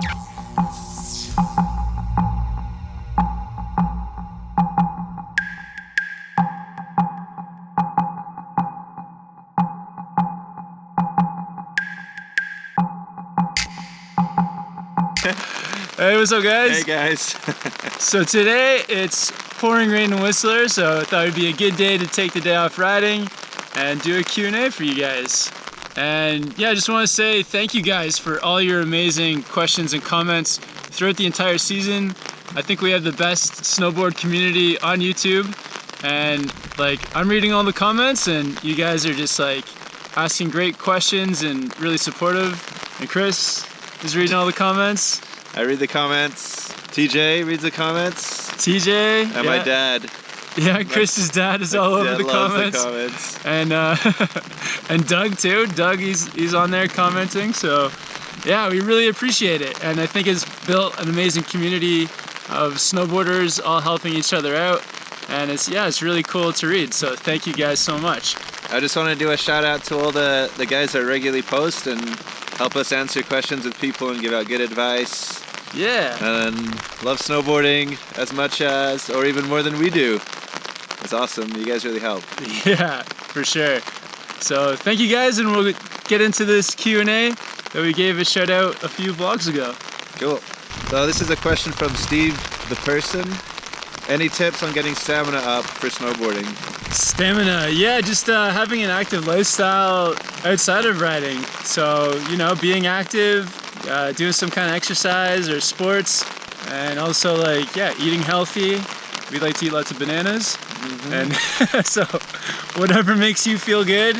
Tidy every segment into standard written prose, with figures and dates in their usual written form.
Hey, what's up, guys? Hey, guys. So today it's pouring rain in Whistler, so I thought it'd be a good day to take the day off riding and do a Q&A for you guys. And yeah, I just want to say thank you guys for all your amazing questions and comments throughout the entire season. I think we have the best snowboard community on YouTube, and like I'm reading all the comments and you guys are just like asking great questions and really supportive. And Chris is reading all the comments. I read the comments. TJ reads the comments. TJ. And my dad. Yeah, Chris's dad is all over the comments. And and Doug too. Doug, he's on there commenting. So yeah, we really appreciate it. And I think it's built an amazing community of snowboarders all helping each other out. And it's really cool to read. So thank you guys so much. I just want to do a shout out to all the guys that regularly post and help us answer questions with people and give out good advice. Yeah. And love snowboarding as much as, or even more than we do. It's awesome. You guys really help. Yeah, for sure. So thank you guys, and we'll get into this Q&A that we gave a shout out a few vlogs ago. Cool. So this is a question from Steve the person. Any tips on getting stamina up for snowboarding? Stamina, yeah, just having an active lifestyle outside of riding. So, you know, being active, doing some kind of exercise or sports, and also like, yeah, eating healthy. We like to eat lots of bananas, and so whatever makes you feel good.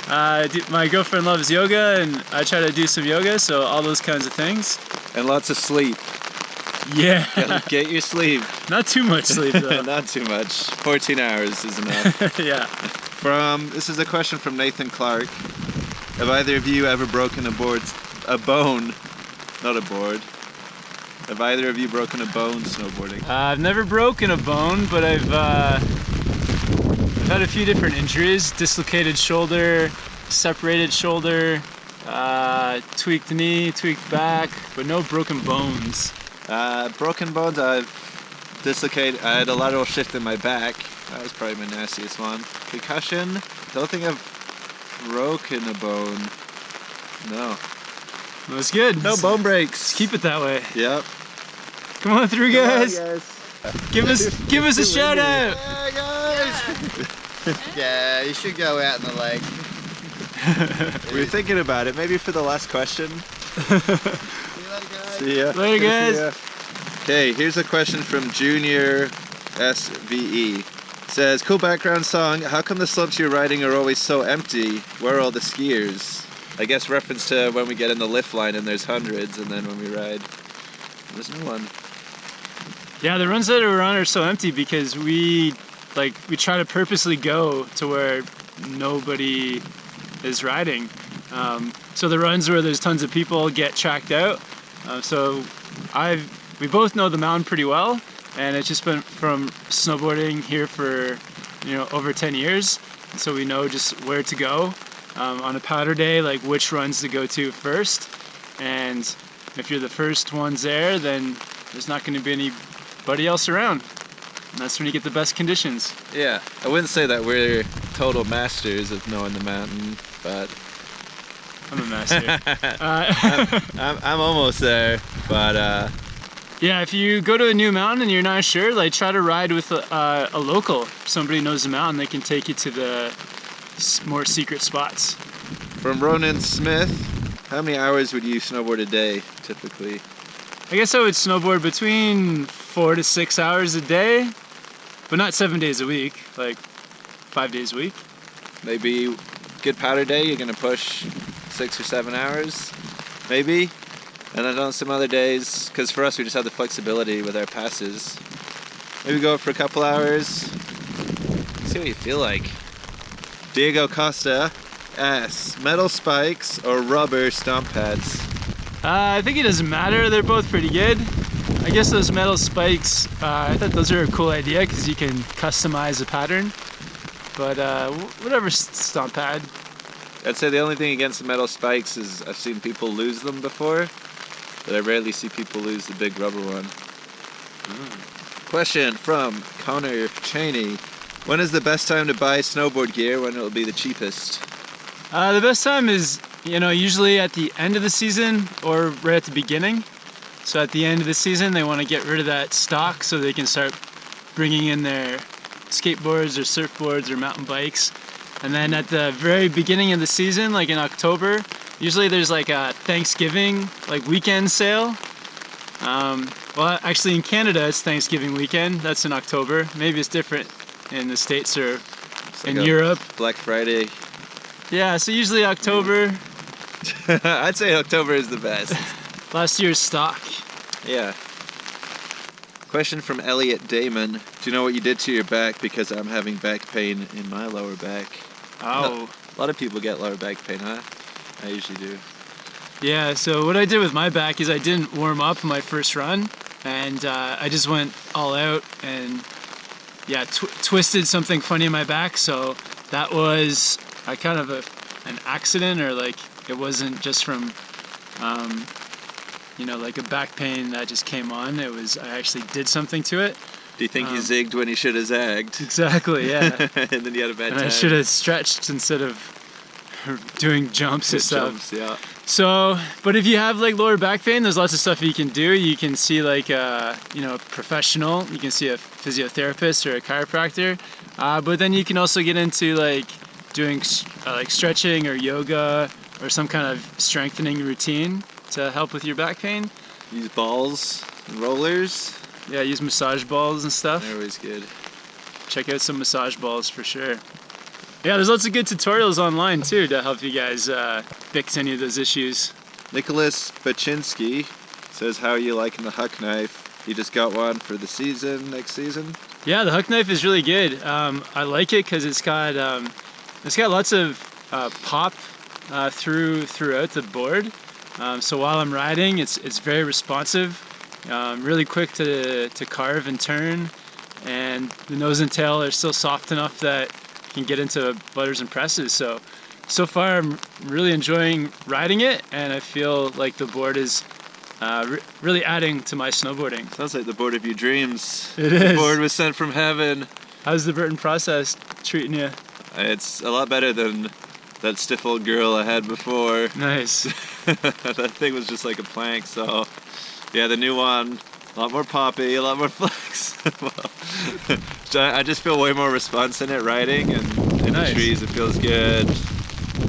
My girlfriend loves yoga, and I try to do some yoga, so all those kinds of things. And lots of sleep. Yeah. Get your sleep. Not too much sleep though. Not too much. 14 hours is enough. Yeah. This is a question from Nathan Clark. Have either of you ever broken a bone? Not a board. Have either of you broken a bone snowboarding? I've never broken a bone, but I've had a few different injuries. Dislocated shoulder, separated shoulder, tweaked knee, tweaked back, but no broken bones. Broken bones, I've dislocated. I had a lateral shift in my back. That was probably my nastiest one. Concussion, don't think I've broken a bone. No. That's good. No bone breaks. Let's keep it that way. Yep. Come on through, guys. Come on, guys. Give us a shout out. Yeah, guys. Yeah, you should go out in the lake. We were thinking about it, maybe for the last question. See ya. Later, guys. Okay, here's a question from Junior SVE. Says, cool background song. How come the slopes you're riding are always so empty? Where are all the skiers? I guess reference to when we get in the lift line and there's hundreds, and then when we ride, there's no one. Yeah, the runs that we're on are so empty because we try to purposely go to where nobody is riding. So the runs where there's tons of people get tracked out. So we both know the mountain pretty well, and it's just been from snowboarding here for over 10 years. So we know just where to go on a powder day, like which runs to go to first. And if you're the first ones there, then there's not going to be anybody else around. And that's when you get the best conditions. Yeah, I wouldn't say that we're total masters of knowing the mountain, but I'm a master. I'm almost there, but yeah, if you go to a new mountain and you're not sure, like try to ride with a local. Somebody who knows the mountain, they can take you to the more secret spots. From Ronan Smith, how many hours would you snowboard a day, typically? I guess I would snowboard between 4 to 6 hours a day, but not 7 days a week, like 5 days a week. Maybe good powder day, you're gonna push 6 or 7 hours, maybe. And then on some other days, because for us we just have the flexibility with our passes, maybe go for a couple hours, see what you feel like. Diego Costa asks, metal spikes or rubber stomp pads? I think it doesn't matter, they're both pretty good. I guess those metal spikes, I thought those are a cool idea because you can customize a pattern. But whatever stomp pad. I'd say the only thing against the metal spikes is I've seen people lose them before. but I rarely see people lose the big rubber one. Question from Connor Cheney. When is the best time to buy snowboard gear? When it'll be the cheapest? The best time is, usually at the end of the season or right at the beginning. So at the end of the season, they want to get rid of that stock so they can start bringing in their skateboards or surfboards or mountain bikes. And then at the very beginning of the season, like in October, usually there's like a Thanksgiving weekend sale. Well, actually in Canada it's Thanksgiving weekend. That's in October. Maybe it's different in the States or in Europe. Black Friday. Yeah, so usually October. I'd say October is the best. Last year's stock. Yeah. Question from Elliot Damon. Do you know what you did to your back? Because I'm having back pain in my lower back. Oh. A lot of people get lower back pain, huh? I usually do. Yeah, so what I did with my back is I didn't warm up my first run, and I just went all out and twisted something funny in my back. So that was kind of an accident, or it wasn't just from like a back pain that just came on. It was, I actually did something to it. Do you think you zigged when you should have zagged? Exactly, yeah. And then you had a bad time. I should have stretched instead of doing jumps and stuff. Jumps, yeah. So, but if you have lower back pain, there's lots of stuff you can do. You can see a professional. You can see a physiotherapist or a chiropractor. But then you can also get into doing stretching or yoga or some kind of strengthening routine to help with your back pain. Use balls and rollers. Yeah, use massage balls and stuff. They're always good. Check out some massage balls for sure. Yeah, there's lots of good tutorials online too to help you guys fix any of those issues. Nicholas Baczynski says, how are you liking the Huck knife? You just got one for the season, next season? Yeah, the Huck knife is really good. I like it because it's got lots of pop throughout the board. So while I'm riding, it's very responsive, really quick to carve and turn, and the nose and tail are still soft enough that you can get into butters and presses. So far I'm really enjoying riding it, and I feel like the board is really adding to my snowboarding. Sounds like the board of your dreams. It is. The board was sent from heaven. How's the Burton process treating you? It's a lot better than that stiff old girl I had before. Nice. That thing was just like a plank, so yeah, the new one, a lot more poppy, a lot more flex. I just feel way more response in it riding, and in Nice. the trees it feels good.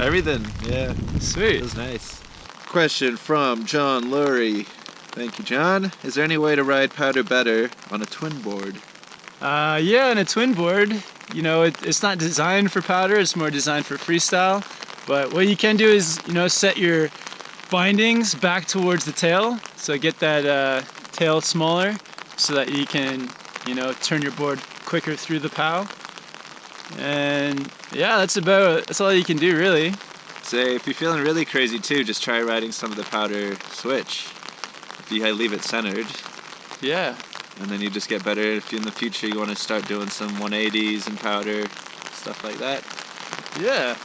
Everything, yeah. Sweet. It was nice. Question from John Lurie. Thank you, John. Is there any way to ride powder better on a twin board? Yeah, on a twin board, it's not designed for powder, it's more designed for freestyle. But what you can do is, set your bindings back towards the tail. So get that tail smaller so that you can, turn your board quicker through the pow. And yeah, that's all you can do really. Say, if you're feeling really crazy too, just try riding some of the powder switch. If you leave it centered. Yeah. And then you just get better. If in the future you want to start doing some 180s and powder, stuff like that. Yeah.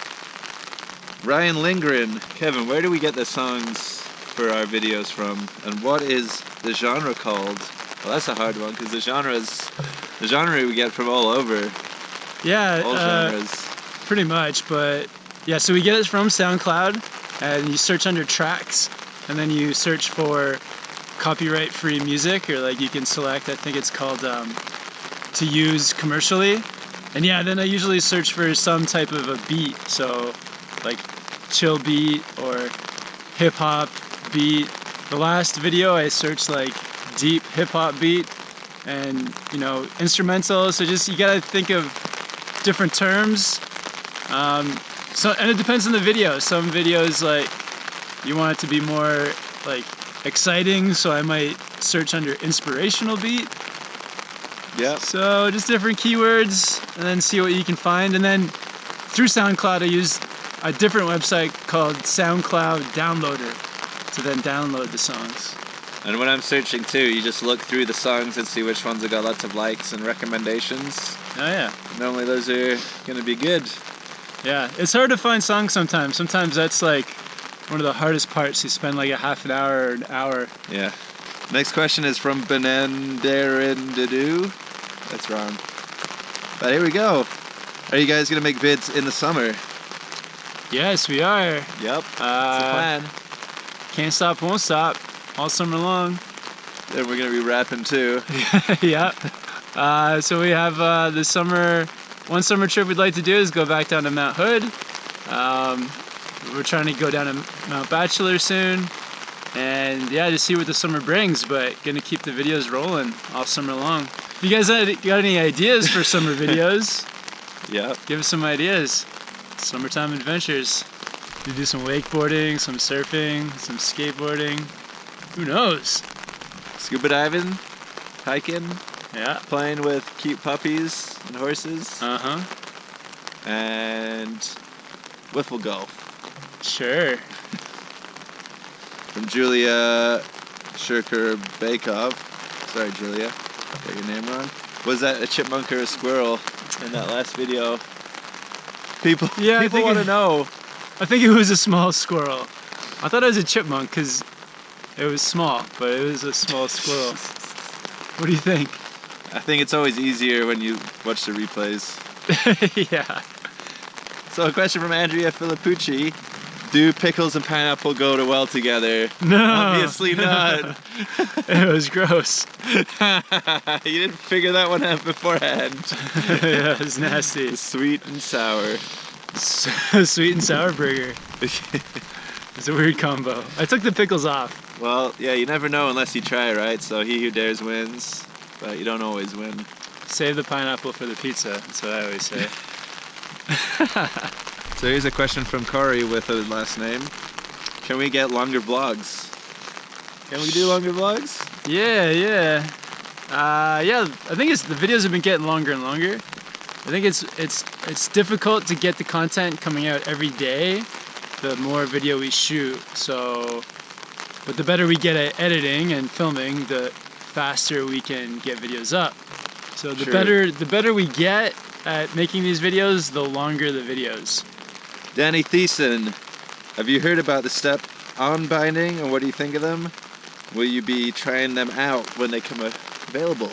Ryan Lindgren. Kevin, where do we get the songs for our videos from? And what is the genre called? Well, that's a hard one, because the genre we get from all over. Yeah. All genres. Pretty much, but yeah, so we get it from SoundCloud, and you search under tracks, and then you search for copyright free music, or you can select, I think it's called to use commercially. And yeah, then I usually search for some type of a beat, so chill beat or hip hop beat. The last video I searched deep hip hop beat and instrumental, so just you gotta think of different terms. And it depends on the video. Some videos you want it to be more exciting, so I might search under inspirational beat. Yeah. So just different keywords, and then see what you can find. And then through SoundCloud, I use a different website called SoundCloud Downloader to then download the songs. And when I'm searching too, you just look through the songs and see which ones have got lots of likes and recommendations. Oh yeah. Normally those are gonna be good. Yeah, it's hard to find songs sometimes. Sometimes that's one of the hardest parts. You spend like a half an hour or an hour. Yeah. Next question is from Benenderindadu. That's wrong. But here we go. Are you guys gonna make vids in the summer? Yes, we are. Yep. That's the plan. Can't stop, won't stop. All summer long. Then we're gonna be rapping too. Yeah. So we have this summer. One summer trip we'd like to do is go back down to Mount Hood. We're trying to go down to Mount Bachelor soon. And yeah, to see what the summer brings, but gonna keep the videos rolling all summer long. If you guys got any ideas for summer videos, Yeah. give us some ideas. Summertime adventures. You do some wakeboarding, some surfing, some skateboarding. Who knows? Scuba diving, hiking, Yeah. playing with cute puppies and horses, Uh-huh. and wiffle golf. Sure. From Julia Shirker Bakov. Sorry, Julia. Got your name wrong. Was that a chipmunk or a squirrel in that last video? People want to know. I think it was a small squirrel. I thought it was a chipmunk because it was small, but it was a small squirrel. What do you think? I think it's always easier when you watch the replays. Yeah. So a question from Andrea Filippucci. Do pickles and pineapple go well together? No. Obviously not. It was gross. You didn't figure that one out beforehand. Yeah, it was nasty. Sweet and sour. Sweet and sour burger. It's a weird combo. I took the pickles off. Well, yeah, you never know unless you try, right? So he who dares wins, but you don't always win. Save the pineapple for the pizza. That's what I always say. So here's a question from Corey with a last name. Can we get longer vlogs? Can we do longer vlogs? Yeah. Yeah, I think the videos have been getting longer and longer. I think it's difficult to get the content coming out every day, the more video we shoot. So, but the better we get at editing and filming, the faster we can get videos up. So the better we get at making these videos, the longer the videos. Danny Thiessen, have you heard about the step-on binding and what do you think of them? Will you be trying them out when they come available?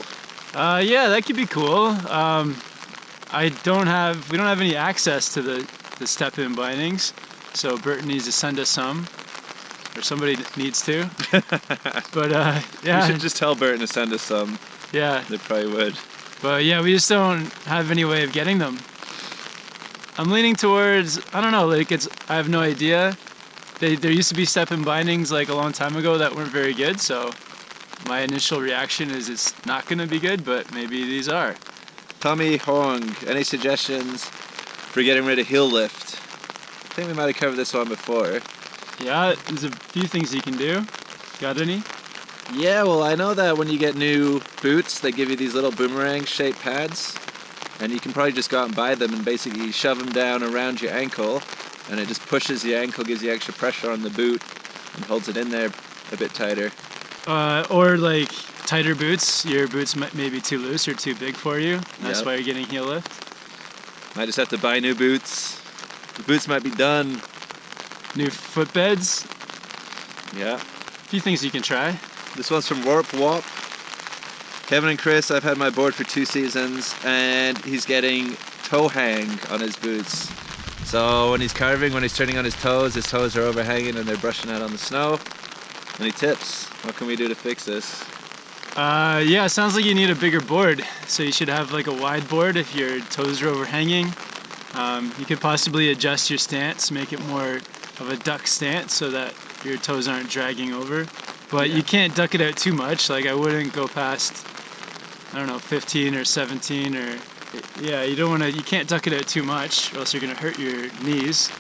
Yeah, that could be cool. We don't have any access to the step-in bindings, so Burton needs to send us some, or somebody needs to. But yeah. We should just tell Burton to send us some. Yeah. They probably would. But yeah, we just don't have any way of getting them. I'm leaning towards, I don't know, like I have no idea. There used to be step-in bindings like a long time ago that weren't very good, so my initial reaction is it's not going to be good, but maybe these are. Tommy Hong, any suggestions for getting rid of heel lift? I think we might have covered this one before. Yeah, there's a few things you can do. Got any? Yeah, well, I know that when you get new boots, they give you these little boomerang-shaped pads, and you can probably just go out and buy them and basically shove them down around your ankle, and it just pushes the ankle, gives you extra pressure on the boot, and holds it in there a bit tighter. Or like tighter boots. Your boots may be too loose or too big for you. That's why you're getting heel lift. Might just have to buy new boots. The boots might be done. New footbeds. Yeah. A few things you can try. This one's from Warp Wop. Kevin and Chris, I've had my board for 2 seasons, and he's getting toe hang on his boots. So when he's carving, when he's turning on his toes are overhanging and they're brushing out on the snow. Any tips? What can we do to fix this? Yeah, it sounds like you need a bigger board. So you should have like a wide board if your toes are overhanging. You could possibly adjust your stance, make it more of a duck stance so that your toes aren't dragging over. But you can't duck it out too much. Like I wouldn't go past, I don't know, 15 or 17 or, yeah, you can't duck it out too much or else you're gonna hurt your knees.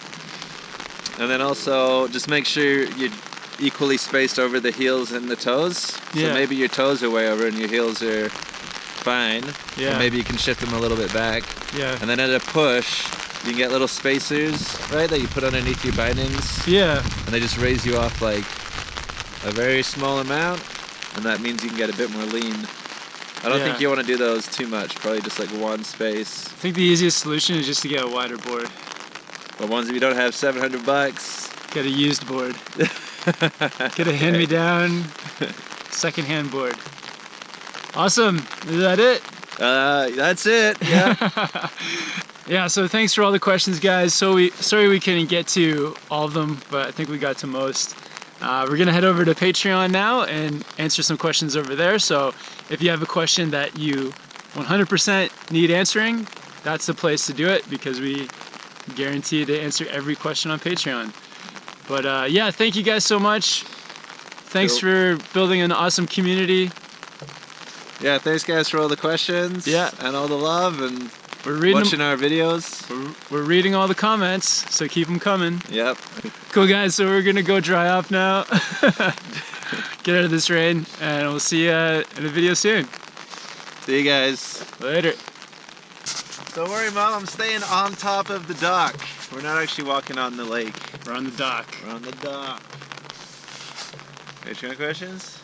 And then also just make sure you're equally spaced over the heels and the toes. Yeah. So maybe your toes are way over and your heels are fine. Yeah. And maybe you can shift them a little bit back. Yeah. And then at a push, you can get little spacers, right, that you put underneath your bindings. Yeah. And they just raise you off like a very small amount, and that means you can get a bit more lean. I don't think you want to do those too much, probably just like one space. I think the easiest solution is just to get a wider board. But ones if you don't have $700, Get a used board. Get a hand-me-down second-hand board. Awesome. Is that it? That's it. Yeah. Yeah, so thanks for all the questions, guys. Sorry we couldn't get to all of them, but I think we got to most. We're gonna head over to Patreon now and answer some questions over there. So if you have a question that you 100% need answering, that's the place to do it, because we guarantee to answer every question on Patreon. But yeah, thank you guys so much. Thanks for building an awesome community. Yeah, thanks guys for all the questions. Yeah. And all the love and We're reading watching our videos. We're reading all the comments, so keep them coming. Yep. Cool, guys. So we're gonna go dry off now. Get out of this rain, and we'll see you in a video soon. See you guys. Later. Don't worry, Mom. I'm staying on top of the dock. We're not actually walking on the lake. We're on the dock. We're on the dock. Patreon questions?